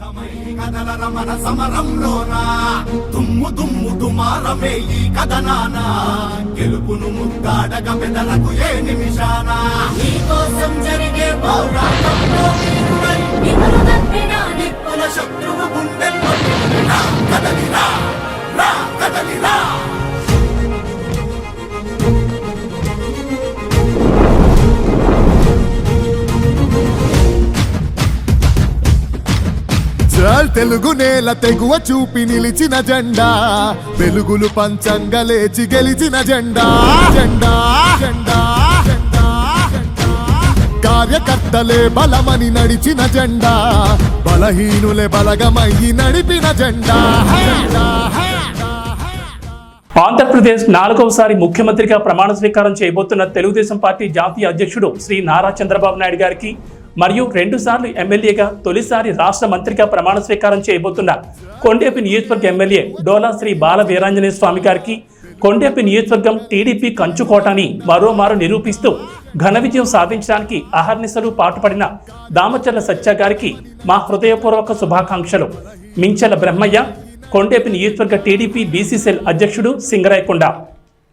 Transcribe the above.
కదలరమణ సమరంలోనా దుమ్ము దుమ్ము దుమారమే ఈ కథనాన గెలుపును ముద్దాడగ పెదలకు ఏ నిమిషాన నీకోసం జరిగే పోరాటంలో వీరుడై నిన్ను తప్పిన నిప్పుల శత్రువు గుండెల్లో కదలిరా రా కదలిరా తెలుగు నేల తెగువ చూపి నిలిచిన జెండా వెలుగులు పంచంగా లేచి గెలిచిన జెండా జెండా జెండా కార్యకర్తలే బలమని నడిచిన జెండా బలహీనులే బలగమయ్యి నడిపిన జెండా ఆంధ్రప్రదేశ్ 4వసారి ముఖ్యమంత్రిగా ప్రమాణ స్వీకారం చేయబోతున్న తెలుగుదేశం పార్టీ జాతీయ అధ్యక్షుడు శ్రీ నారా చంద్రబాబు నాయుడు గారికి మరియు 2 సార్లు ఎమ్మెల్యేగా తొలిసారి రాష్ట్ర మంత్రిగా ప్రమాణ స్వీకారం చేయబోతున్న కొండేపి నియోజకవర్గ ఎమ్మెల్యే డోలా శ్రీ బాల వీరాంజనేయ స్వామి గారికి కొండేపి నియోజకవర్గం టీడీపీ కంచుకోటని మరోమారు నిరూపిస్తూ ఘన విజయం సాధించడానికి అహర్నిశలు పాటుపడిన దామచర్ల సత్య గారికి మా హృదయపూర్వక శుభాకాంక్షలు. మించెల బ్రహ్మయ్య, కొండేపి నియోజకవర్గ టీడీపీ బీసీ సెల్ అధ్యక్షుడు సింగరాయకొండ.